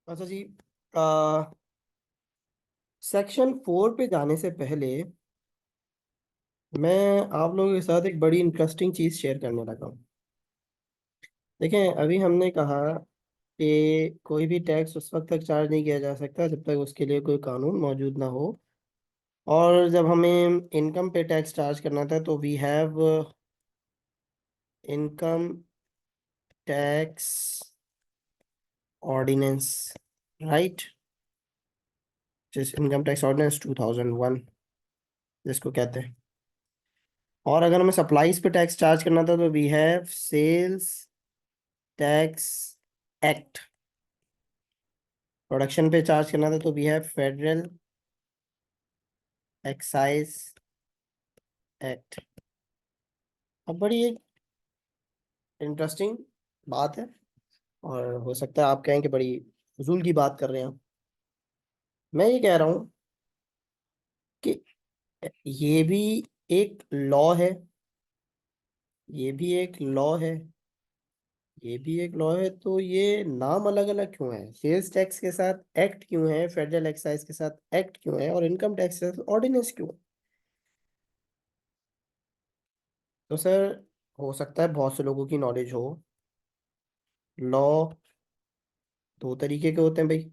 अच्छा जी। सेक्शन 4 पे जाने से पहले मैं आप लोगों के साथ एक बड़ी इंटरेस्टिंग चीज़ शेयर करने लगा हूँ। देखें, अभी हमने कहा कि कोई भी टैक्स उस वक्त तक चार्ज नहीं किया जा सकता जब तक उसके लिए कोई कानून मौजूद ना हो। और जब हमें इनकम पे टैक्स चार्ज करना था तो we have income tax ordinance, right, जिस इनकम टैक्स ऑर्डिनेंस 2001 जिसको कहते हैं। और अगर हमें सप्लाईज पे टैक्स चार्ज करना था तो we have sales tax act. Production पे चार्ज करना था तो we have federal excise act. अब बड़ी एक इंटरेस्टिंग बात है, और हो सकता है आप कहें कि बड़ी फजूल की बात कर रहे हैं। मैं ये कह रहा हूँ कि ये भी एक लॉ है, ये भी एक लॉ है, ये भी एक लॉ है, तो ये नाम अलग अलग क्यों है? सेल्स टैक्स के साथ एक्ट क्यों है, फेडरल एक्साइज के साथ एक्ट क्यों है, और इनकम टैक्स के साथ ऑर्डिनेंस क्यों है? तो सर, हो सकता है बहुत से लोगों की नॉलेज हो, लॉ दो तरीके के होते हैं भाई।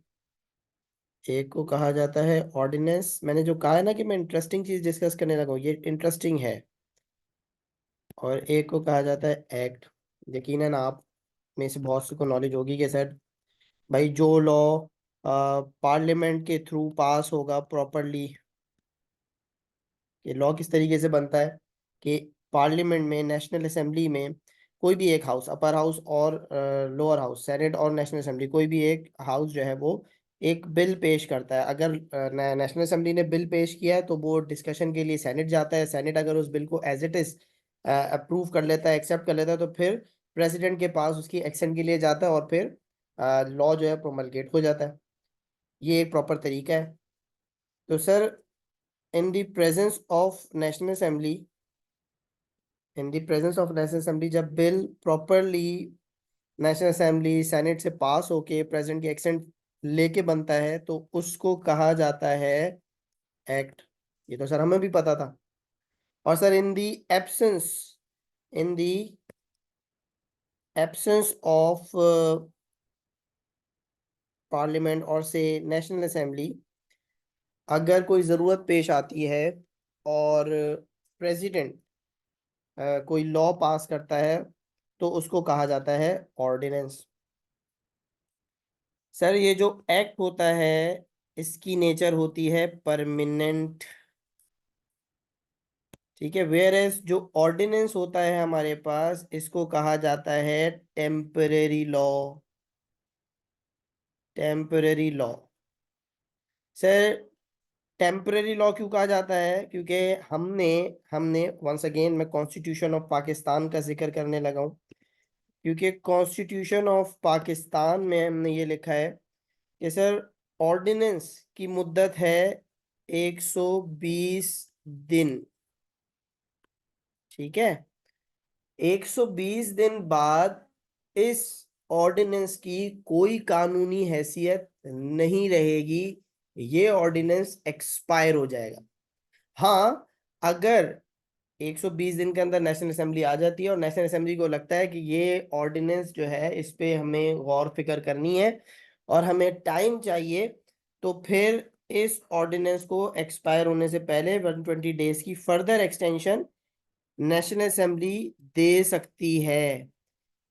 एक को कहा जाता है ऑर्डिनेंस, मैंने जो कहा है ना कि मैं इंटरेस्टिंग चीज डिस्कस करने लगा हूँ, ये इंटरेस्टिंग है। और एक को कहा जाता है एक्ट। यकीनन आप में से बहुत से को नॉलेज होगी कि सर भाई, जो लॉ पार्लियामेंट के थ्रू पास होगा प्रॉपरली, ये लॉ किस तरीके से बनता है कि पार्लियामेंट में, नेशनल असेंबली में, कोई भी एक हाउस, अपर हाउस और लोअर हाउस, सेनेट और नेशनल असेंबली, कोई भी एक हाउस जो है वो एक बिल पेश करता है। अगर नेशनल असेंबली ने बिल पेश किया है तो वो डिस्कशन के लिए सेनेट जाता है। सेनेट अगर उस बिल को एज इट इज अप्रूव कर लेता है, एक्सेप्ट कर लेता है, तो फिर प्रेसिडेंट के पास उसकी एक्शन के लिए जाता है और फिर लॉ जो है प्रोमलगेट हो जाता है। ये एक प्रॉपर तरीका है। तो sir, in the presence of national assembly, in the presence of national assembly, जब bill properly national assembly senate से पास होके प्रेसिडेंट की एक्सेंट लेके बनता है तो उसको कहा जाता है एक्ट। ये तो सर हमें भी पता था। और sir, in the absence, in the absence of parliament और से नेशनल असेंबली, अगर कोई ज़रूरत पेश आती है और प्रेसिडेंट कोई लॉ पास करता है तो उसको कहा जाता है ऑर्डिनेंस। सर, ये जो एक्ट होता है इसकी नेचर होती है परमानेंट, ठीक है। वेयर एज जो ऑर्डिनेंस होता है हमारे पास, इसको कहा जाता है temporary law. Temporary law. Sir, temporary law क्यों कहा जाता है? क्योंकि हमने हमने वंस अगेन मैं कॉन्स्टिट्यूशन ऑफ पाकिस्तान का जिक्र करने लगा हूँ, क्योंकि कॉन्स्टिट्यूशन ऑफ पाकिस्तान में हमने ये लिखा है कि सर, ऑर्डिनेंस की मुद्दत है 120 दिन, ठीक है। 120 दिन बाद इस ऑर्डिनेंस की कोई कानूनी हैसियत नहीं रहेगी, ये ऑर्डिनेंस एक्सपायर हो जाएगा। हाँ, अगर 120 दिन के अंदर नेशनल असेंबली आ जाती है और नेशनल असेंबली को लगता है कि ये ऑर्डिनेंस जो है इस पे हमें गौर फिक्र करनी है और हमें टाइम चाहिए, तो फिर इस ऑर्डिनेंस को एक्सपायर होने से पहले 120 डेज की फर्दर एक्सटेंशन नेशनल असेंबली दे सकती है।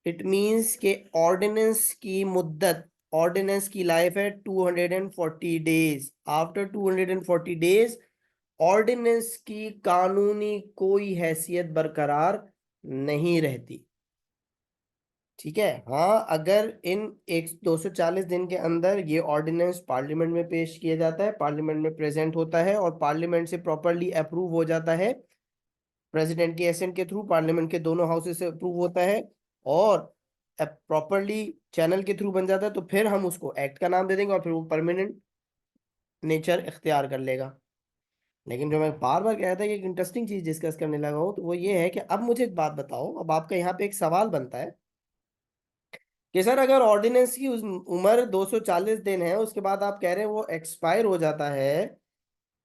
इट मींस के ऑर्डिनेंस की मुद्दत, ऑर्डिनेंस की लाइफ है 240 डेज। आफ्टर 240 डेज ऑर्डिनेंस की कानूनी कोई हैसियत बरकरार नहीं रहती, ठीक है। हाँ, अगर इन एक 240 दिन के अंदर ये ऑर्डिनेंस पार्लियामेंट में पेश किया जाता है, पार्लियामेंट में प्रेजेंट होता है और पार्लियामेंट से प्रॉपरली अप्रूव हो जाता है, प्रेसिडेंट के एसेंट के थ्रू पार्लियामेंट के दोनों हाउसेस से अप्रूव होता है और प्रॉपरली चैनल के थ्रू बन जाता है, तो फिर हम उसको एक्ट का नाम दे देंगे और फिर वो परमानेंट नेचर इख्तियार कर लेगा। लेकिन जो मैं बार बार कह रहा था कि एक इंटरेस्टिंग चीज डिस्कस करने लगा हूँ, तो वो ये है कि अब मुझे एक बात बताओ, अब आपका यहाँ पे एक सवाल बनता है कि सर अगर ऑर्डिनेंस की उम्र 240 दिन है, उसके बाद आप कह रहे हैं वो एक्सपायर हो जाता है,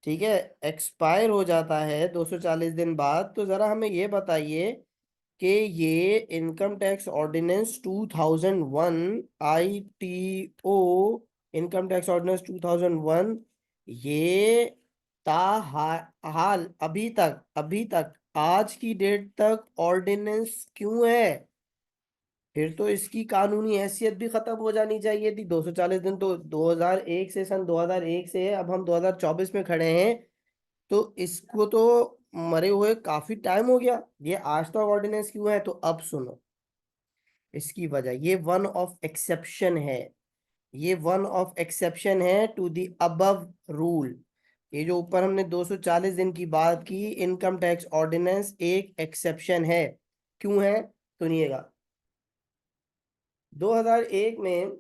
ठीक है, एक्सपायर हो जाता है 240 दिन बाद, तो जरा हमें ये बताइए कि ये income tax ordinance 2001, ITO income tax ordinance 2001, ये ताहाल अभी तक आज की डेट तक ऑर्डिनेंस क्यों है? फिर तो इसकी कानूनी हैसियत भी खत्म हो जानी चाहिए थी। 240 दिन तो 2001 से, सन 2001 से है, अब हम 2024 में खड़े हैं, तो इसको तो मरे हुए काफी टाइम हो गया, ये आज तक ऑर्डिनेंस क्यों है? तो अब सुनो इसकी वजह, ये वन ऑफ एक्सेप्शन है, ये वन ऑफ एक्सेप्शन है टू द अबव रूल। ये जो ऊपर हमने 240 दिन की बात की, इनकम टैक्स ऑर्डिनेंस एक एक्सेप्शन है। क्यों है? सुनिएगा। 2001 में,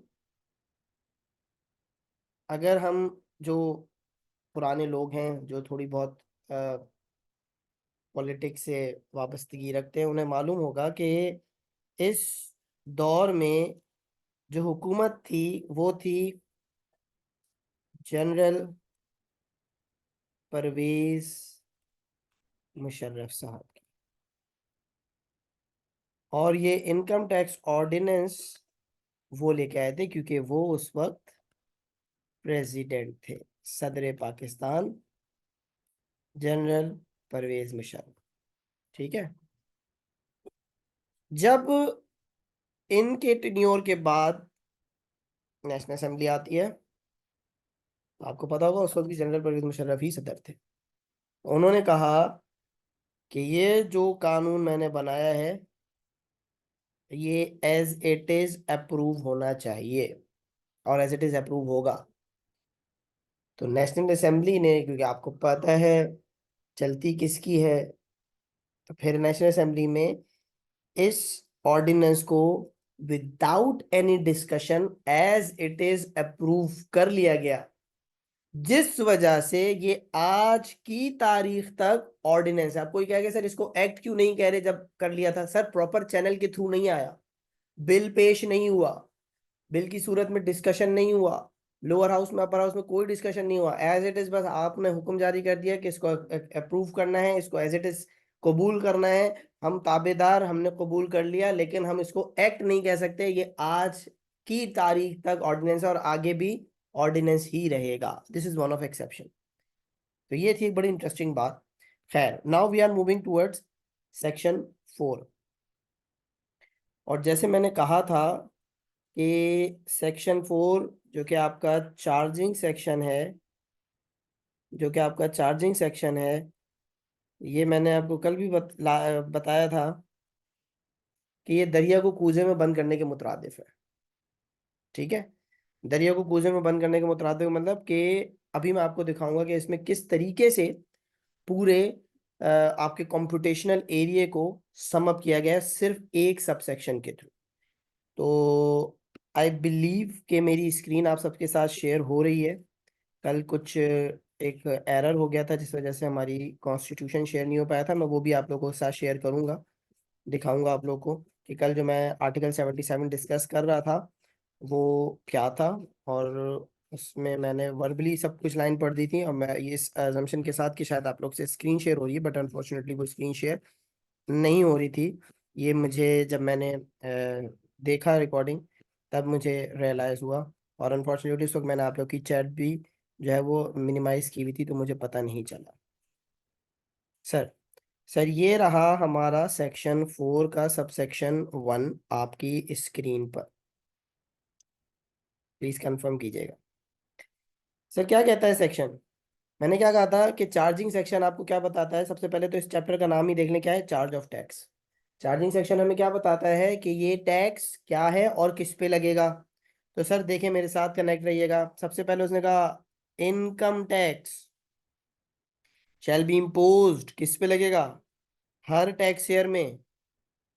अगर हम, जो पुराने लोग हैं जो थोड़ी बहुत पॉलिटिक्स से वाबस्तगी रखते हैं, उन्हें मालूम होगा कि इस दौर में जो हुकूमत थी वो थी जनरल परवेज मुशर्रफ साहब की। और ये इनकम टैक्स ऑर्डिनेंस वो लेके आए थे क्योंकि वो उस वक्त प्रेसिडेंट थे, सदर पाकिस्तान जनरल परवेज मुशर्रफ। ठीक है। जब इनके टेन्योर के बाद नेशनल असेंबली आती है, तो आपको पता होगा उस वक्त भी जनरल परवेज मुशर्रफ ही सदर थे। उन्होंने कहा कि ये जो कानून मैंने बनाया है, ये एज इट इज अप्रूव होना चाहिए, और एज इट इज अप्रूव होगा। तो नेशनल असेंबली ने, क्योंकि आपको पता है चलती किसकी है, तो फिर नेशनल असेंबली में इस ऑर्डिनेंस को without any discussion as it is approve कर लिया गया, जिस वजह से ये आज की तारीख तक ऑर्डिनेंस है। आप कोई कहेगा सर इसको एक्ट क्यों नहीं कह रहे जब कर लिया था? सर प्रॉपर चैनल के थ्रू नहीं आया, बिल पेश नहीं हुआ, बिल की सूरत में डिस्कशन नहीं हुआ, लोअर हाउस में अपर हाउस में कोई डिस्कशन नहीं हुआ, एज इट इज बस आपने हुक्म जारी कर दिया कि इसको अप्रूव करना है, इसको एज इट इज कबूल करना है, हम ताबेदार, हमने कबूल कर लिया, लेकिन हम इसको एक्ट नहीं कह सकते। ये आज की तारीख तक ऑर्डिनेंस है और आगे भी ऑर्डिनेंस ही रहेगा। This is one of exception. तो ये थी एक बड़ी इंटरेस्टिंग बात। खैर, now we are moving towards section 4। और जैसे मैंने कहा था कि सेक्शन 4 जो कि आपका चार्जिंग सेक्शन है, जो कि आपका चार्जिंग सेक्शन है, ये मैंने आपको कल भी बताया था कि ये दरिया को कूजे में बंद करने के मुतरादिफ है। ठीक है। दरिया को कूजे में बंद करने के मुतरादिफ मतलब कि अभी मैं आपको दिखाऊंगा कि इसमें किस तरीके से पूरे आपके कंप्यूटेशनल एरिया को सम अप किया गया है सिर्फ एक सब सेक्शन के थ्रू। तो आई बिलीव कि मेरी स्क्रीन आप सबके साथ शेयर हो रही है। कल कुछ एक एरर हो गया था जिस वजह से हमारी कॉन्स्टिट्यूशन शेयर नहीं हो पाया था। मैं वो भी आप लोगों के साथ शेयर करूंगा, दिखाऊंगा आप लोगों को कि कल जो मैं आर्टिकल 77 डिस्कस कर रहा था वो क्या था। और उसमें मैंने वर्बली सब कुछ लाइन पढ़ दी थी, और मैं ये इस अजम्पशन के साथ कि शायद आप लोग से स्क्रीन शेयर हो रही है, बट अनफॉर्चुनेटली वो स्क्रीन शेयर नहीं हो रही थी। ये मुझे जब मैंने देखा रिकॉर्डिंग, तब मुझे रियलाइज़ हुआ। और अनफॉर्चुनेटली उस वक्त मैंने आप लोग की चैट भी जो है वो मिनिमाइज की हुई थी, तो मुझे पता नहीं चला। सर, सर ये रहा हमारा सेक्शन 4 का सब सेक्शन 1 आपकी स्क्रीन पर। प्लीज कंफर्म कीजिएगा। सर क्या कहता है सेक्शन? मैंने क्या कहा था कि चार्जिंग सेक्शन आपको क्या बताता है? सबसे पहले तो इस चैप्टर का नाम ही देख लें, क्या है? Charge of tax. Charging section हमें क्या बताता है कि ये टैक्स क्या है और किस पे लगेगा। तो सर देखिए, मेरे साथ कनेक्ट रहिएगा। सबसे पहले उसने कहा income tax shall be imposed, किस पे लगेगा? हर टैक्स ईयर में।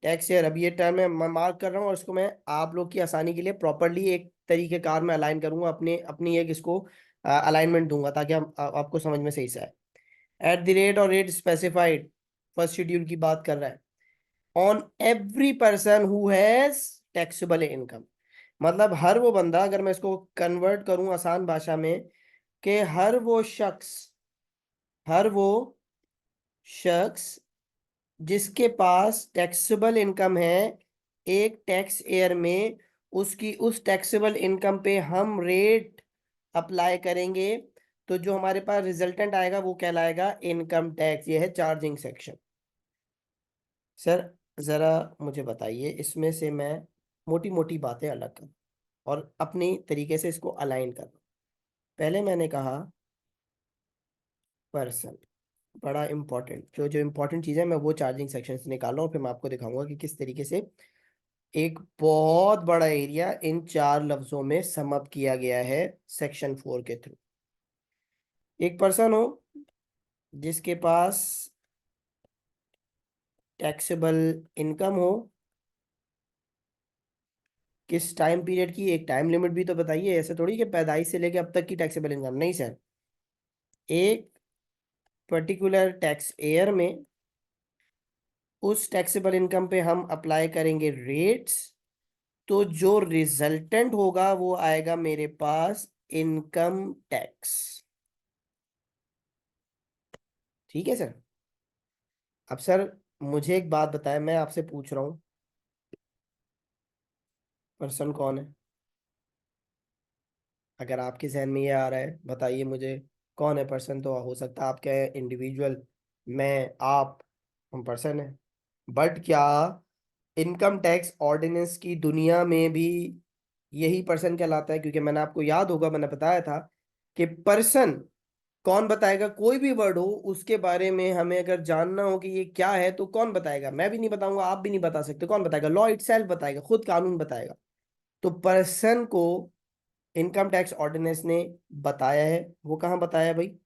टैक्स ईयर, अभी ये टर्म मैं मार्क कर रहा हूँ और इसको मैं आप लोग की आसानी के लिए प्रॉपरली एक तरीके कार में अलाइन करूंगा, अपने अपनी एक इसको अलाइनमेंट दूंगा ताकि आपको समझ में सही से आए। एट द रेट और रेट स्पेसिफाइड, फर्स्ट शेड्यूल की बात कर रहा है, on every person who has taxable income. मतलब हर वो बंदा, अगर मैं इसको कन्वर्ट करूं आसान भाषा में, कि हर वो शख्स जिसके पास टैक्सेबल इनकम है एक टैक्स ईयर में, उसकी उस टैक्सेबल इनकम पे हम रेट अप्लाई करेंगे, तो जो हमारे पास रिजल्टेंट आएगा वो कहलाएगा इनकम टैक्स। ये है चार्जिंग सेक्शन। सर जरा मुझे बताइए, इसमें से मैं मोटी मोटी बातें अलग करूं और अपनी तरीके से इसको अलाइन करूं। पहले मैंने कहा पर्सन, बड़ा इंपॉर्टेंट, जो जो इंपॉर्टेंट चीज़ है मैं वो चार्जिंग सेक्शन से निकाल रहा हूँ, फिर मैं आपको दिखाऊंगा कि किस तरीके से एक बहुत बड़ा एरिया इन चार लफ्जों में सम अप किया गया है सेक्शन 4 के थ्रू। एक पर्सन हो जिसके पास टैक्सेबल इनकम हो, किस टाइम पीरियड की, एक टाइम लिमिट भी तो बताइए, ऐसे थोड़ी कि पैदाइश से लेके अब तक की टैक्सेबल इनकम, नहीं सर। एक पर्टिकुलर टैक्स ईयर में उस टैक्सेबल इनकम पे हम अप्लाई करेंगे रेट्स, तो जो रिजल्टेंट होगा वो आएगा मेरे पास इनकम टैक्स। ठीक है सर। अब सर मुझे एक बात बताएं, मैं आपसे पूछ रहा हूँ, पर्सन कौन है? अगर आपके जहन में ये आ रहा है बताइए मुझे, कौन है पर्सन? तो हो सकता है आपके इंडिविजुअल, मैं, आप, हम पर्सन है। बट क्या इनकम टैक्स ऑर्डिनेंस की दुनिया में भी यही पर्सन कहलाता है? क्योंकि मैंने आपको, याद होगा मैंने बताया था कि पर्सन कौन बताएगा? कोई भी वर्ड हो उसके बारे में हमें अगर जानना हो कि ये क्या है तो कौन बताएगा? मैं भी नहीं बताऊंगा, आप भी नहीं बता सकते। कौन बताएगा? लॉ इटसेल्फ बताएगा, खुद कानून बताएगा। तो पर्सन को इनकम टैक्स ऑर्डिनेंस ने बताया है। वो कहाँ बताया है भाई?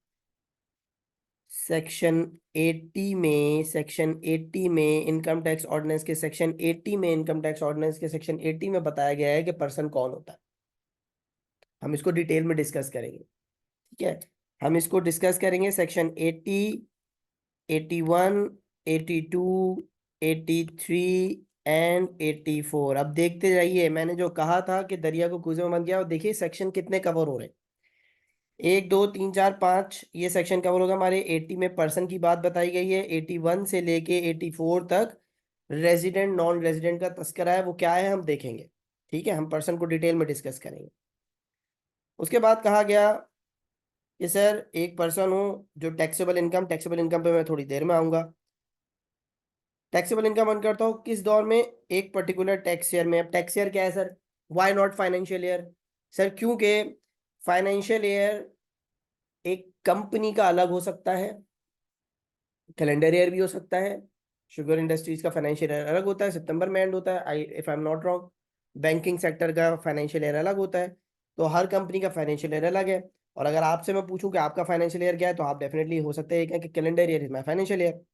सेक्शन 80 में, सेक्शन 80 में इनकम टैक्स ऑर्डिनेंस के सेक्शन 80 में, इनकम टैक्स ऑर्डिनेंस के सेक्शन 80 में बताया गया है कि पर्सन कौन होता है। हम इसको डिटेल में डिस्कस करेंगे, ठीक है? हम इसको डिस्कस करेंगे सेक्शन 80, 81, 82, 83 एंड 84। अब देखते जाइए, मैंने जो कहा था कि दरिया को कुएं में बन गया, और देखिए सेक्शन कितने कवर हो रहे हैं। 1, 2, 3, 4, 5 ये सेक्शन कवर होगा हमारे। 80 में पर्सन की बात बताई गई है। 81 से लेके 84 तक रेजिडेंट नॉन रेजिडेंट का तस्करा है, वो क्या है हम देखेंगे। ठीक है, हम पर्सन को डिटेल में डिस्कस करेंगे। उसके बाद कहा गया कि सर एक पर्सन हो जो टैक्सेबल इनकम पे मैं थोड़ी देर में आऊंगा। टैक्सेबल इनकम अर्न करता हूँ किस दौर में? एक पर्टिकुलर टैक्स ईयर में। अब टैक्स ईयर क्या है sir? Why not financial year? Sir क्योंकि फाइनेंशियल ईयर एक कंपनी का अलग हो सकता है, कैलेंडर ईयर भी हो सकता है। शुगर इंडस्ट्रीज का फाइनेंशियल ईयर अलग होता है, सितंबर में एंड होता है, I if I am not wrong. Banking sector का फाइनेंशियल ईयर अलग होता है। तो हर कंपनी का फाइनेंशियल ईयर अलग है। और अगर आपसे मैं पूछूं कि आपका फाइनेंशियल ईयर क्या है, तो आप डेफिनेटली हो सकता है ये कहें कि calendar year is my financial year.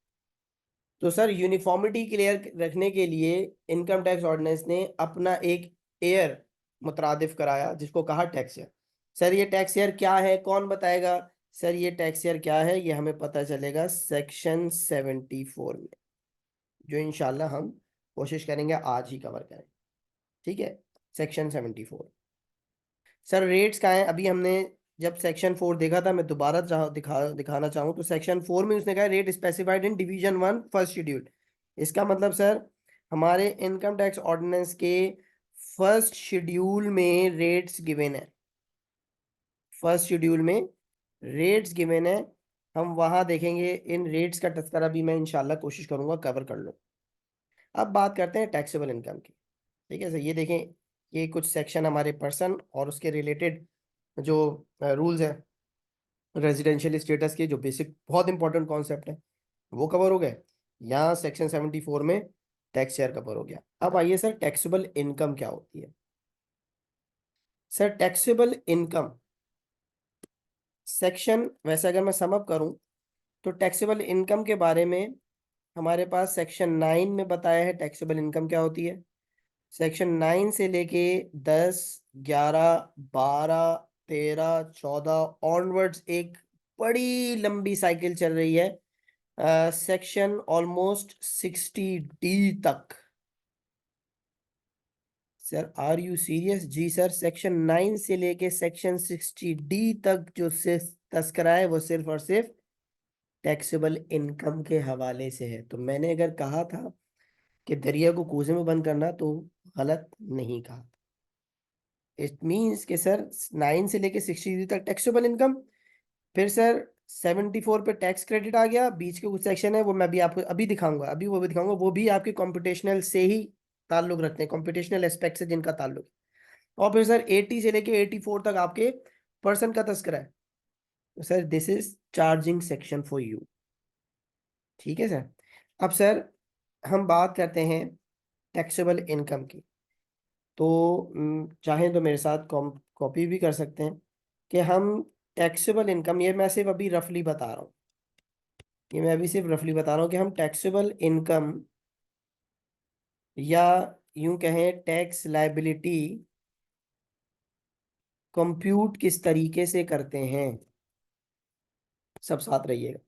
तो सर यूनिफॉर्मिटी क्लियर रखने के लिए इनकम टैक्स ऑर्डिनेंस ने अपना एक ईयर मुतरादिफ कराया जिसको कहा टैक्स ईयर। सर ये टैक्स ईयर क्या है, कौन बताएगा? सर ये टैक्स ईयर क्या है, ये हमें पता चलेगा सेक्शन 74 में, जो इंशाल्लाह हम कोशिश करेंगे आज ही कवर करें। ठीक है, सेक्शन 74। सर रेट्स का है, अभी हमने जब सेक्शन 4 देखा था, मैं दोबारा दिखाना चाहूँ तो सेक्शन 4 में उसने कहा rate specified in division 1 first schedule. इसका मतलब सर हमारे इनकम टैक्स ऑर्डिनेंस के फर्स्ट शेड्यूल में रेट्स गिवन है। फर्स्ट शेड्यूल में रेट्स गिवन है, हम वहां देखेंगे। इन रेट्स का तस्करा भी मैं इंशाल्लाह कोशिश करूंगा कवर कर लूँ। अब बात करते हैं टैक्सेबल इनकम की। ठीक है सर, ये देखें, ये कुछ सेक्शन हमारे पर्सन और उसके रिलेटेड जो रूल्स हैं रेजिडेंशियल स्टेटस के, जो बेसिक बहुत इंपॉर्टेंट कॉन्सेप्ट है, वो कवर हो गए। यहाँ सेक्शन 74 में टैक्स शेयर कवर हो गया। अब आइए सर, टैक्सेबल इनकम क्या होती है? सर टैक्सेबल इनकम सेक्शन, वैसे अगर मैं समअप करूं तो टैक्सेबल इनकम के बारे में हमारे पास सेक्शन 9 में बताया है टैक्सेबल इनकम क्या होती है। सेक्शन 9 से लेके 10, 11, 12, 13, 14 ऑनवर्ड्स एक बड़ी लंबी साइकिल चल रही है, सेक्शन ऑलमोस्ट 60D तक। Sir are you serious? जी सर, सेक्शन 9 से लेके सेक्शन 60D तक जो से तस्करा है वो सिर्फ और सिर्फ टैक्सेबल इनकम के हवाले से है। तो मैंने अगर कहा था कि दरिया को कूजे में बंद करना, तो गलत नहीं कहा। इट मीन्स कि सर 9 से लेके 60 तक टैक्सेबल इनकम, फिर सर 74 पे टैक्स क्रेडिट आ गया। बीच के कुछ सेक्शन है वो मैं भी आपको अभी दिखाऊंगा, अभी वो भी दिखाऊंगा, वो भी आपके कॉम्पिटिशनल से ही ताल्लुक रखते हैं, कॉम्पिटिशनल एस्पेक्ट से जिनका ताल्लुक है। और फिर सर 80 से लेके 84 तक आपके पर्सन का तस्करा है। तो sir this is charging section for you. ठीक है सर। अब सर हम बात करते हैं टैक्सेबल इनकम की। तो चाहें तो मेरे साथ कॉपी भी कर सकते हैं कि हम टैक्सेबल इनकम, ये मैं सिर्फ अभी रफली बता रहा हूँ, ये मैं अभी सिर्फ रफली बता रहा हूँ कि हम टैक्सेबल इनकम या यूं कहें टैक्स लायबिलिटी कंप्यूट किस तरीके से करते हैं। सब साथ रहिएगा।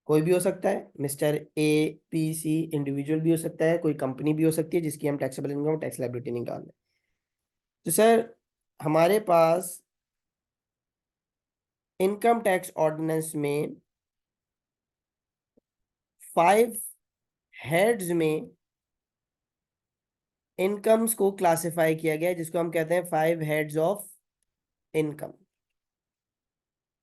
कोई भी हो सकता है, mister A P C individual भी हो सकता है, कोई कंपनी भी हो सकती है जिसकी हम टैक्सेबल इनकम टैक्स लायबिलिटी निकाल रहे हैं। तो सर हमारे पास इनकम टैक्स ऑर्डिनेंस में 5 हेड्स में इनकम्स को क्लासिफाई किया गया है, जिसको हम कहते हैं 5 हेड्स ऑफ इनकम।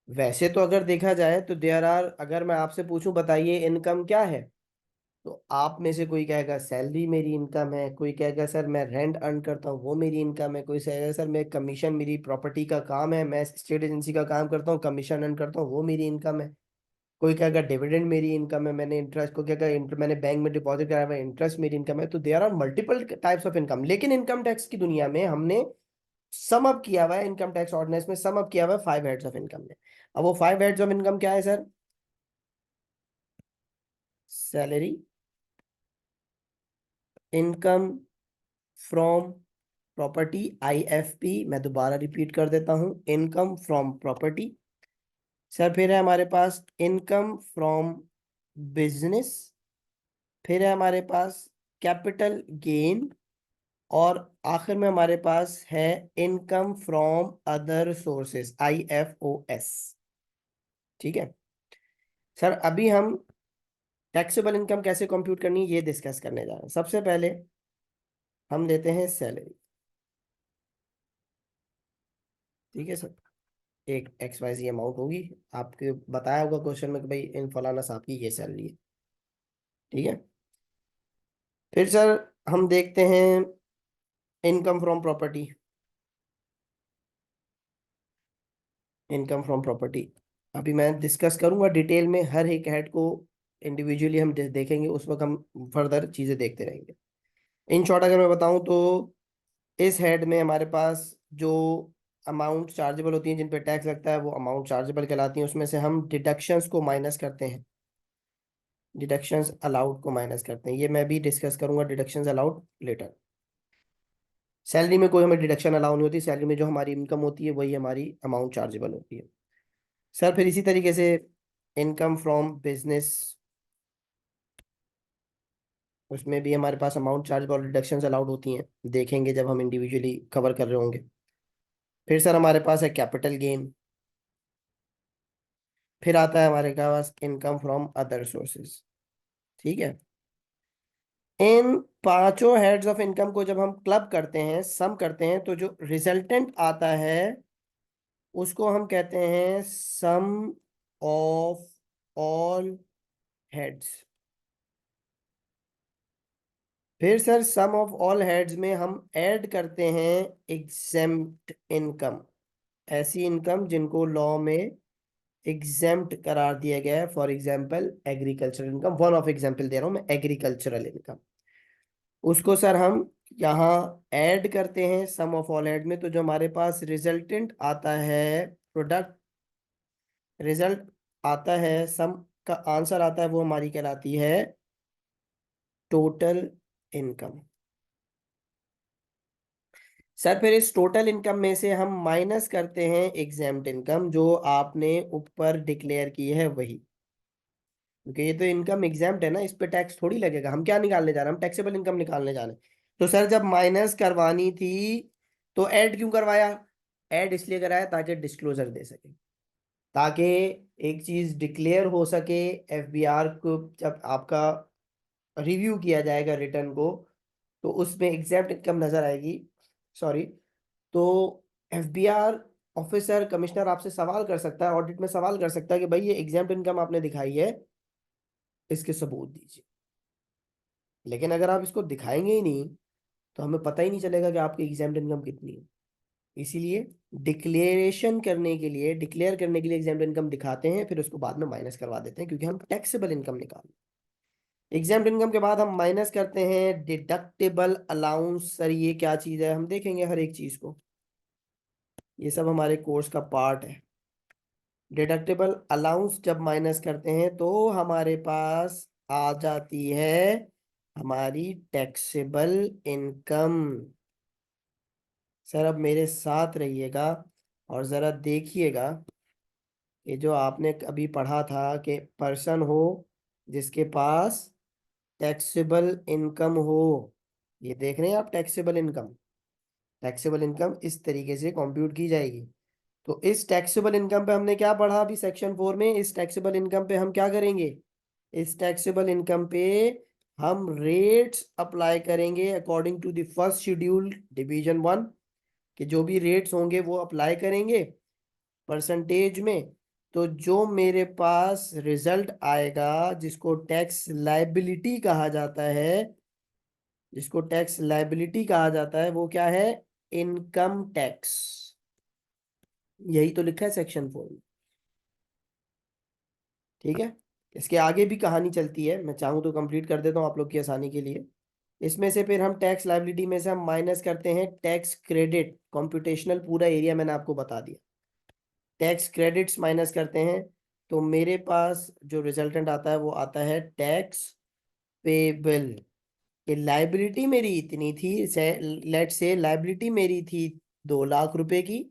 वैसे तो अगर देखा जाए तो देयर आर, अगर मैं आपसे पूछूं बताइए इनकम क्या है, तो आप में से कोई कहेगा सैलरी मेरी इनकम है, कोई कहेगा सर मैं रेंट अर्न करता हूँ वो मेरी इनकम है, कोई कहेगा सर मैं कमीशन, मेरी प्रॉपर्टी का काम है, मैं स्टेट एजेंसी का काम करता हूँ कमीशन अर्न करता हूँ वो मेरी इनकम है, कोई कहेगा डिविडेंड मेरी इनकम है, मैंने इंटरेस्ट को क्या मैंने बैंक में डिपॉजिट कराया हुआ इंटरेस्ट मेरी इनकम है। तो there are multiple types of income, लेकिन इनकम टैक्स की दुनिया में हमने सम अप किया हुआ है, इनकम टैक्स ऑर्डिनेंस में सम अप किया हुआ है 5 हेड्स ऑफ इनकम में। अब वो 5 हेड्स ऑफ इनकम क्या है sir? Salary, income from property, IFP, मैं दोबारा रिपीट कर देता हूं, इनकम फ्रॉम प्रॉपर्टी। सर फिर है हमारे पास इनकम फ्रॉम बिजनेस, फिर है हमारे पास कैपिटल गेन, और आखिर में हमारे पास है income from other sources, IFOS। ठीक है सर, अभी हम टैक्सेबल इनकम कैसे कंप्यूट करनी है ये डिस्कस करने जा रहे हैं। सबसे पहले हम लेते हैं सैलरी। ठीक है सर, एक XYZ अमाउंट होगी, आपके बताया होगा क्वेश्चन में कि भाई इन फलाना साहब की ये सैलरी है। ठीक है, फिर सर हम देखते हैं income from property. Income from property अभी मैं डिस्कस करूंगा डिटेल में, हर एक हेड को इंडिविजुअली हम देखेंगे, उस वक्त हम फर्दर चीजें देखते रहेंगे। इन शॉर्ट अगर मैं बताऊं तो इस हेड में हमारे पास जो अमाउंट चार्जेबल होती हैं, जिन पे टैक्स लगता है, वो अमाउंट चार्जेबल कहलाती हैं। उसमें से हम डिडक्शंस को माइनस करते हैं, डिडक्शंस अलाउड को माइनस करते हैं, ये मैं भी डिस्कस करूंगा डिडक्शंस अलाउड लेटर। सैलरी में कोई हमें डिडक्शन अलाउ नहीं होती, सैलरी में जो हमारी इनकम होती है वही हमारी अमाउंट चार्जेबल होती है। सर फिर इसी तरीके से इनकम फ्रॉम बिजनेस, उसमें भी हमारे पास अमाउंट चार्जेबल और डिडक्शंस अलाउड होती हैं, देखेंगे जब हम इंडिविजुअली कवर कर रहे होंगे। फिर सर हमारे पास है कैपिटल गेन, फिर आता है हमारे पास इनकम फ्रॉम अदर सोर्सेज। ठीक है, इन पांचों हेड्स ऑफ इनकम को जब हम क्लब करते हैं, सम करते हैं, तो जो रिजल्टेंट आता है उसको हम कहते हैं सम ऑफ ऑल हेड्स। फिर sir sum of all heads में हम ऐड करते हैं एग्जेम्प्ट इनकम, ऐसी इनकम जिनको लॉ में एग्जेम्प्ट करार दिया गया है। For example agricultural income, one of example दे रहा हूं मैं, एग्रीकल्चरल इनकम, उसको सर हम यहाँ ऐड करते हैं सम ऑफ ऑल हेड में। तो जो हमारे पास रिजल्टेंट आता है, प्रोडक्ट रिजल्ट आता है, सम का आंसर आता है, वो हमारी कहलाती है टोटल इनकम। सर फिर इस टोटल इनकम में से हम माइनस करते हैं एग्जेम्प्ट इनकम, जो आपने ऊपर डिक्लेयर की है वही, क्योंकि ये तो इनकम एग्जाम्प्ट है ना, इस पे टैक्स थोड़ी लगेगा। हम क्या निकालने जा रहे हैं? हम टैक्सेबल इनकम निकालने जा रहे हैं। तो सर जब माइनस करवानी थी तो ऐड क्यों करवाया? ऐड इसलिए कराया ताकि डिस्क्लोजर दे सके, ताकि एक चीज डिक्लेयर हो सके। एफबीआर को जब आपका रिव्यू किया जाएगा रिटर्न को, तो उसमें एग्जैक्ट इनकम नजर आएगी। सॉरी। तो एफबीआर ऑफिसर कमिश्नर आपसे सवाल कर सकता है, ऑडिट में सवाल कर सकता है कि भाई ये एग्जैम्प्ट इनकम आपने दिखाई है, इसके सबूत दीजिए। लेकिन अगर आप इसको दिखाएंगे ही नहीं तो हमें पता ही नहीं चलेगा कि आपकी एग्जैम्प्ट इनकम कितनी है। इसीलिए डिक्लेयर करने के लिए एग्जाम्प्ट इनकम दिखाते हैं, फिर उसको बाद में माइनस करवा देते हैं, क्योंकि हम टैक्सेबल इनकम निकाल। एग्जाम्प्ट इनकम के बाद हम माइनस करते हैं डिडक्टेबल अलाउंस। सर ये क्या चीज है, हम देखेंगे हर एक चीज को, ये सब हमारे कोर्स का पार्ट है। डिडक्टेबल अलाउंस जब माइनस करते हैं तो हमारे पास आ जाती है हमारी टैक्सेबल इनकम। सर अब मेरे साथ रहिएगा और जरा देखिएगा, ये जो आपने अभी पढ़ा था कि पर्सन हो जिसके पास टैक्सेबल इनकम हो, ये देख रहे हैं आप टैक्सेबल इनकम। टैक्सेबल इनकम इस तरीके से कंप्यूट की जाएगी। तो इस टैक्सेबल इनकम पे हमने क्या पढ़ा अभी सेक्शन 4 में? इस टैक्सेबल इनकम पे हम क्या करेंगे? इस टैक्सेबल इनकम पे हम रेट्स अप्लाई करेंगे according to the first schedule division 1, कि जो भी रेट्स होंगे वो अप्लाई करेंगे परसेंटेज में। तो जो मेरे पास रिजल्ट आएगा, जिसको टैक्स लायबिलिटी कहा जाता है, जिसको टैक्स लायबिलिटी कहा जाता है, वो क्या है? Income tax. यही तो लिखा है सेक्शन 4 में। ठीक है। इसके आगे भी कहानी चलती है, मैं चाहूँ तो कंप्लीट कर देता हूँ आप लोग की आसानी के लिए। इसमें से फिर हम टैक्स लायबिलिटी में से हम माइनस करते हैं टैक्स क्रेडिट। कॉम्पिटेशनल पूरा एरिया मैंने आपको बता दिया। टैक्स क्रेडिट्स माइनस करते हैं, तो मेरे पास जो रिजल्टेंट आता है वो आता है टैक्स पेबल। ये लाइबिलिटी मेरी इतनी थी, लेट से लाइबिलिटी मेरी थी 2 लाख रुपए की।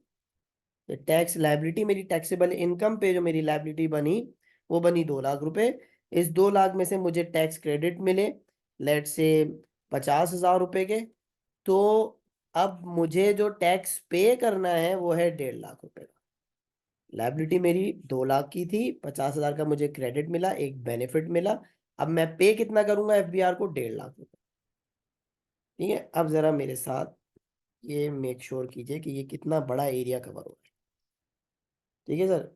टैक्स लाइबिलिटी मेरी टैक्सेबल इनकम पे जो मेरी लाइबिलिटी बनी वो बनी 2 लाख रुपए। इस 2 लाख में से मुझे टैक्स क्रेडिट मिले, लेट से 50,000 रुपए के। तो अब मुझे जो टैक्स पे करना है वो है 1.5 लाख रुपए का। लाइबिलिटी मेरी 2 लाख की थी, 50,000 का मुझे क्रेडिट मिला, एक बेनिफिट मिला। अब मैं पे कितना करूंगा एफबीआर को? 1.5 लाख रुपए। ठीक है। अब जरा मेरे साथ ये मेक श्योर कीजिए कि ये कितना बड़ा एरिया कवर हो रहा है। ठीक है सर।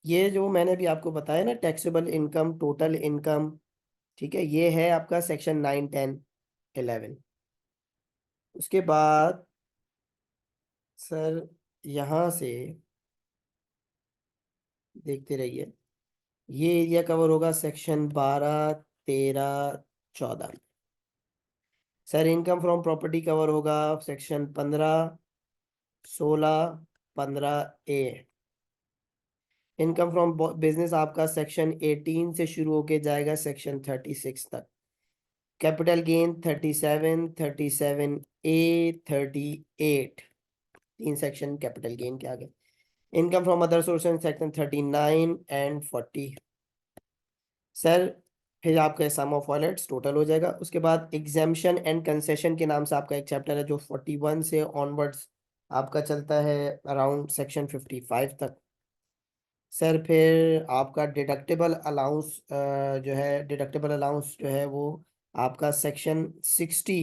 ये जो मैंने भी आपको बताया ना, टैक्सेबल इनकम, टोटल इनकम, ठीक है, ये है आपका सेक्शन 9, 10, 11। उसके बाद सर यहाँ से देखते रहिए, ये एरिया कवर होगा section 12, 13, 14। Sir income from property cover होगा section 15, 16, 15A। Income from business आपका सेक्शन 18 से शुरू होके जाएगा सेक्शन 36 तक। Capital gain 37, 37A, 38, 3 section capital gain के आगे। Income from other sources section 39 and 40। Sir फिर आपका सम ऑफ वॉलेट्स टोटल हो जाएगा। उसके बाद एग्जाम्शन एंड कंसेशन के नाम से आपका एक चैप्टर है जो 41 से ऑनवर्ड्स आपका चलता है अराउंड सेक्शन 55 तक। सर फिर आपका डिडक्टेबल अलाउंस डिडक्टेबल अलाउंस जो है वो आपका सेक्शन 60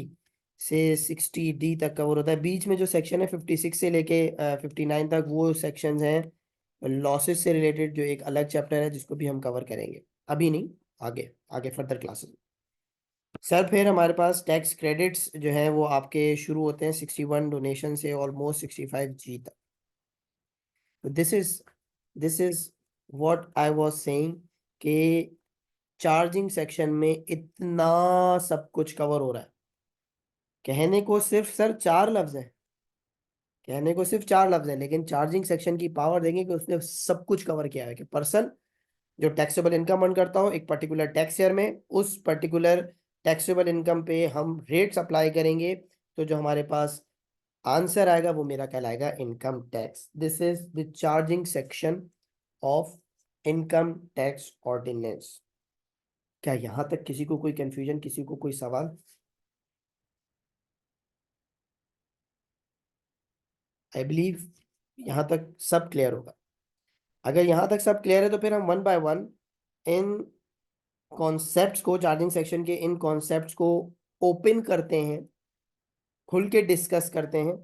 से 60D तक कवर होता है। बीच में जो सेक्शन है 56 से लेके 59 तक, वो सेक्शंस हैं लॉसेस से रिलेटेड, जो एक अलग चैप्टर है जिसको भी हम कवर करेंगे, अभी नहीं, आगे आगे फर्दर क्लासेस। सर फिर हमारे पास टैक्स क्रेडिट्स जो है वो आपके शुरू होते हैं 61 डोनेशन से ऑलमोस्ट 65G तक। This is what I was saying कि चार्जिंग सेक्शन में इतना सब कुछ कवर हो रहा है। कहने को सिर्फ सर 4 लफ्ज हैं, कहने को सिर्फ 4 लफ्ज हैं, लेकिन चार्जिंग सेक्शन की पावर देंगे कि उसने सब कुछ कवर किया है। कि पर्सन जो टैक्सेबल इनकम अर्न करता हो एक पर्टिकुलर टैक्स ईयर में, उस पर्टिकुलर टैक्सेबल इनकम पे हम रेट्स अप्लाई करेंगे, तो जो हमारे पास आंसर आएगा वो मेरा कहलाएगा income tax. This is the charging section of income tax ordinance. क्या यहां तक किसी को कोई कंफ्यूजन, किसी को कोई सवाल? आई बिलीव यहाँ तक सब क्लियर होगा। अगर यहाँ तक सब क्लियर है तो फिर हम one by one in concepts को, चार्जिंग सेक्शन के इन कॉन्सेप्ट्स को ओपन करते हैं, खुल के डिस्कस करते हैं,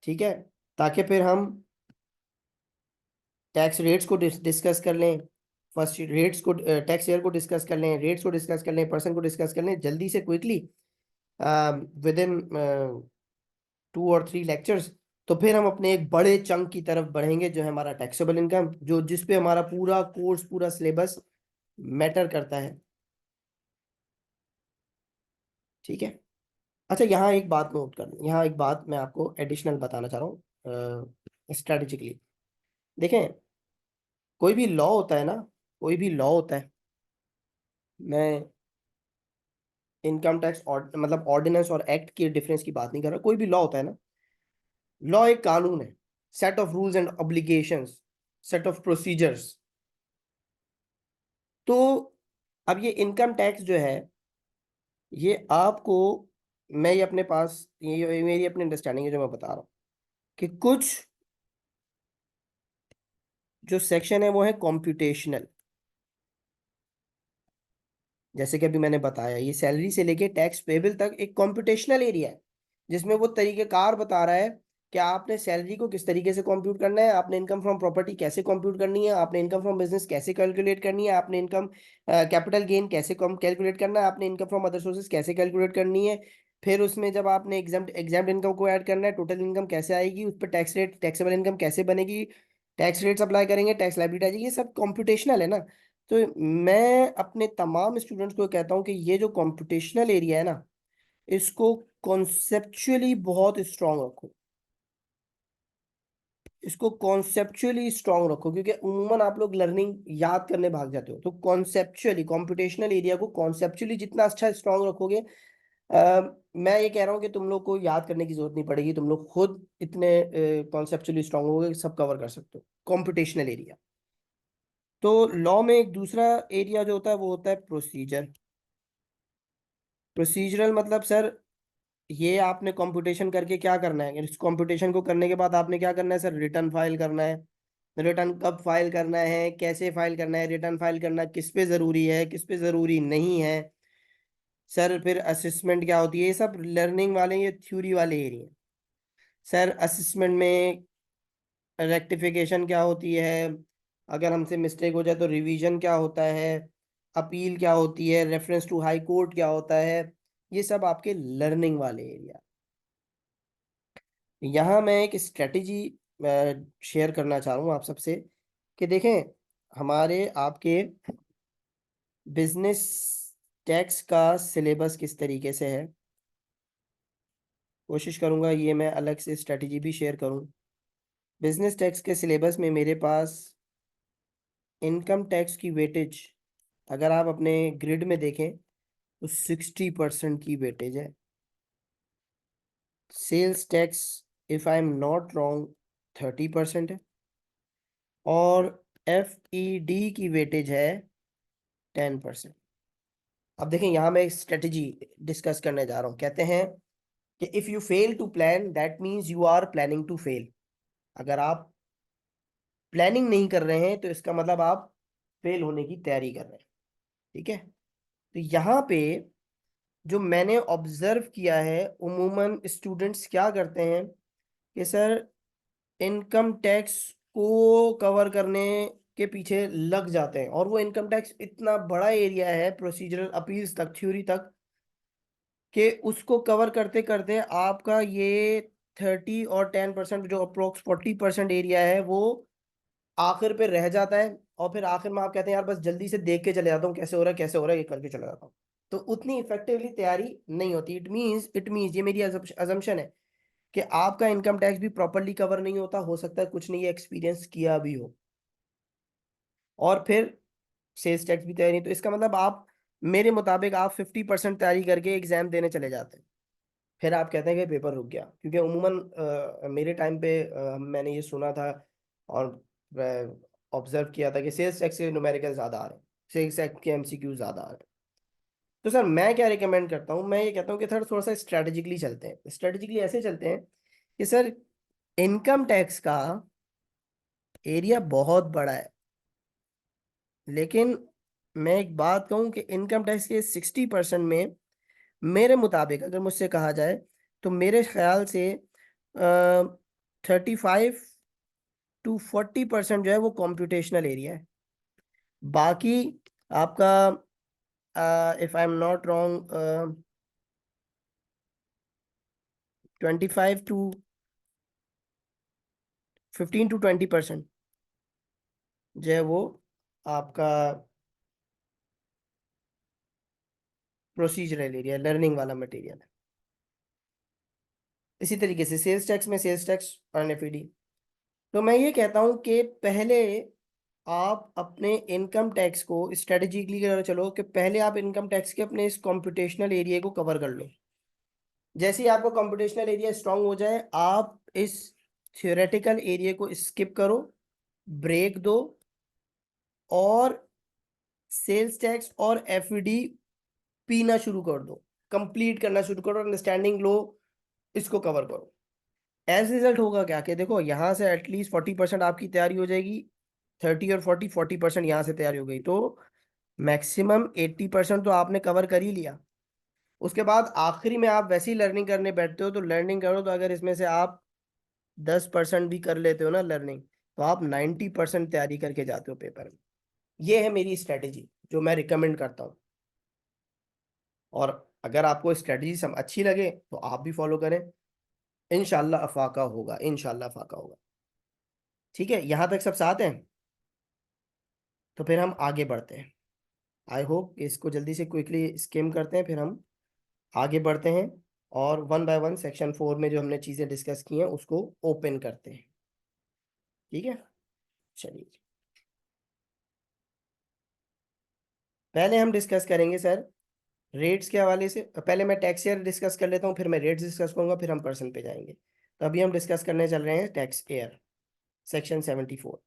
ठीक है, ताकि फिर हम टैक्स रेट्स को डिस्कस कर लें, फर्स्ट रेट्स को, टैक्स ईयर को डिस्कस कर लें, रेट्स को डिस्कस कर लें, पर्सन को डिस्कस कर लें जल्दी से, क्विकली, विद इन 2 और 3 लेक्चर्स। तो फिर हम अपने एक बड़े चंक की तरफ बढ़ेंगे जो है हमारा टैक्सेबल इनकम, जो जिस पे हमारा पूरा कोर्स, पूरा सिलेबस मैटर करता है, ठीक है। अच्छा, यहाँ एक बात नोट कर, यहाँ एक बात मैं आपको एडिशनल बताना चाह रहा हूँ स्ट्रेटेजिकली। देखें, कोई भी लॉ होता है ना, कोई भी लॉ होता है, मैं इनकम टैक्स मतलब ऑर्डिनेंस और एक्ट के डिफरेंस की बात नहीं कर रहा, कोई भी लॉ होता है ना, लॉ एक कानून है, set of rules and obligations, set of procedures. तो अब ये इनकम टैक्स जो है, ये आपको, मैं ये अपने पास, ये मेरी अपनी अंडरस्टैंडिंग है जो मैं बता रहा हूँ, कि कुछ जो सेक्शन है वो है कॉम्प्यूटेशनल। जैसे कि अभी मैंने बताया, ये सैलरी से लेके टैक्स पेबल तक एक कॉम्प्यूटेशनल एरिया है, जिसमें वो तरीकेकार बता रहा है कि आपने सैलरी को किस तरीके से कंप्यूट करना है, आपने इनकम फ्रॉम प्रॉपर्टी कैसे कंप्यूट करनी है, आपने इनकम फ्रॉम बिजनेस कैसे कैलकुलेट करनी है, आपने इनकम कैपिटल गेन कैसे कैलकुलेट करना है, आपने इनकम फ्रॉम अदर सोर्सेज कैसे कैलकुलेट करनी है। फिर उसमें जब आपने एग्जाम इनकम को ऐड करना है, टोटल इनकम कैसे आएगी, उस पर टैक्स रेट, टैक्सेबल इनकम कैसे बनेगी, टैक्स रेट्स अप्लाई करेंगे, टैक्स लायबिलिटी आएगी, ये सब कॉम्प्यूटेशनल है ना। तो मैं अपने तमाम स्टूडेंट्स को कहता हूँ कि ये जो कॉम्पिटिशनल एरिया है ना, इसको कॉन्सेप्चुअली बहुत स्ट्रांग रखो, इसको कॉन्सेप्चुअली स्ट्रांग रखो, क्योंकि उम्मन आप लोग लर्निंग याद करने भाग जाते हो, तो कॉन्सेप्चुअली कॉम्पिटिशनल एरिया को कॉन्सेप्चुअली जितना अच्छा स्ट्रांग रखोगे, मैं ये कह रहा हूँ कि तुम लोग को याद करने की जरूरत नहीं पड़ेगी, तुम लोग खुद इतने कॉन्सेप्चुअली स्ट्रांग होगे, सब कवर कर सकते हो कॉम्पिटिशनल एरिया। तो लॉ में एक दूसरा एरिया जो होता है वो होता है प्रोसीजर। प्रोसीजरल मतलब सर, ये आपने कंप्यूटेशन करके क्या करना है, इस कंप्यूटेशन को करने के बाद आपने क्या करना है सर, रिटर्न फाइल करना है। रिटर्न कब फाइल करना है, कैसे फाइल करना है, रिटर्न फाइल करना किस पे जरूरी है, किस पे जरूरी नहीं है, सर फिर असेसमेंट क्या होती है, ये सब लर्निंग वाले, ये थ्योरी वाले एरिया। सर असेसमेंट में रेक्टिफिकेशन क्या होती है, अगर हमसे मिस्टेक हो जाए तो रिवीजन क्या होता है, अपील क्या होती है, रेफरेंस टू हाई कोर्ट क्या होता है, ये सब आपके लर्निंग वाले एरिया। यहाँ मैं एक स्ट्रेटेजी शेयर करना चाह रहा हूँ आप सबसे, कि देखें, हमारे आपके बिजनेस टैक्स का सिलेबस किस तरीके से है, कोशिश करूँगा ये मैं अलग से स्ट्रेटेजी भी शेयर करूँ। बिजनेस टैक्स के सिलेबस में मेरे पास इनकम टैक्स की वेटेज, अगर आप अपने ग्रिड में देखें तो 60% की वेटेज है। Sales tax, if I am not wrong, 30% है। और FED की वेटेज है 10%। अब देखें, यहाँ मैं एक स्ट्रेटेजी डिस्कस करने जा रहा हूँ। कहते हैं कि if you fail to plan that means you are planning to fail. अगर आप प्लानिंग नहीं कर रहे हैं तो इसका मतलब आप फेल होने की तैयारी कर रहे हैं, ठीक है। तो यहाँ पे जो मैंने ऑब्जर्व किया है, उमूमन स्टूडेंट्स क्या करते हैं कि सर इनकम टैक्स को कवर करने के पीछे लग जाते हैं, और वो इनकम टैक्स इतना बड़ा एरिया है, प्रोसीजरल अपील्स तक, थ्योरी तक, कि उसको कवर करते करते आपका ये 30 और 10%, जो अप्रोक्स 40% एरिया है, वो आखिर पे रह जाता है। और फिर आखिर में आप कहते हैं यार बस जल्दी से देख के चले जाता हूँ कैसे हो रहा है, कैसे हो रहा है, ये करके चला जाता हूँ। तो उतनी इफेक्टिवली तैयारी नहीं होती। इट मीन्स ये मेरी अजम्पशन है कि आपका इनकम टैक्स भी प्रॉपरली कवर नहीं होता, हो सकता है कुछ नहीं एक्सपीरियंस किया भी हो, और फिर सेल्स टैक्स भी तैयारी नहीं। तो इसका मतलब आप, मेरे मुताबिक आप 50% तैयारी करके एग्जाम देने चले जाते हैं, फिर आप कहते हैं कि पेपर रुक गया। क्योंकि उमूमन मेरे टाइम पे मैंने ये सुना था और ऑब्जर्व किया था कि सेल्स टैक्स के न्यूमेरिकल ज़्यादा आ रहे हैं, सेल्स टैक्स के MCQ ज़्यादा आ रहे हैं। तो सर मैं क्या रिकमेंड करता हूँ, मैं ये कहता हूँ कि सर थोड़ा सा स्ट्रैटेजिकली चलते हैं। स्ट्रैटेजिकली ऐसे चलते हैं कि सर इनकम टैक्स का एरिया बहुत बड़ा है, लेकिन मैं एक बात कहूं कि इनकम टैक्स के 60% में मेरे मुताबिक अगर मुझसे कहा जाए तो मेरे ख्याल से 35 to 40% जो है वो कॉम्प्यूटेशनल एरिया है। बाकी आपका, if I am not wrong, 15 to 20% जो है वो आपका प्रोसीजरल एरिया, लर्निंग वाला मटेरियल है। इसी तरीके से सेल्स टैक्स में सेल्स टैक्स और एनएफईडी। तो मैं ये कहता हूं कि पहले आप अपने इनकम टैक्स को स्ट्रेटेजिकली चलो कि पहले आप इनकम टैक्स के अपने इस कॉम्पिटिशनल एरिया को कवर कर लो। जैसे ही आपको कॉम्पिटिशनल एरिया स्ट्रांग हो जाए, आप इस थियोरेटिकल एरिया को स्किप करो, ब्रेक दो, और सेल्स टैक्स और एफईडी पीना शुरू कर दो, कंप्लीट करना शुरू करो, अंडरस्टैंडिंग लो, इसको कवर करो। एज रिजल्ट होगा क्या कि देखो यहाँ से एटलीस्ट 40% आपकी तैयारी हो जाएगी, 30 और 40% यहाँ से तैयारी हो गई, तो मैक्सिमम 80% तो आपने कवर कर ही लिया। उसके बाद आखिरी में आप वैसी लर्निंग करने बैठते हो तो लर्निंग करो, तो अगर इसमें से आप 10% भी कर लेते हो ना लर्निंग, तो आप 90% तैयारी करके जाते हो पेपर में। ये है मेरी स्ट्रेटेजी जो मैं रिकमेंड करता हूँ। और अगर आपको स्ट्रेटेजी सब अच्छी लगे तो आप भी फॉलो करें। इनशाला अफाका होगा, इनशाला अफाका होगा। ठीक है, यहाँ तक सब साथ हैं। तो फिर हम आगे बढ़ते हैं। आई होप इसको जल्दी से क्विकली स्किम करते हैं, फिर हम आगे बढ़ते हैं और वन बाय वन सेक्शन 4 में जो हमने चीज़ें डिस्कस की हैं उसको ओपन करते हैं। ठीक है, चलिए। पहले हम डिस्कस करेंगे सर रेट्स के हवाले से। पहले मैं टैक्स ईयर डिस्कस कर लेता हूँ, फिर मैं रेट्स डिस्कस करूंगा, फिर हम पर्सन पे जाएंगे। तो अभी हम डिस्कस करने चल रहे हैं टैक्स ईयर, सेक्शन 74।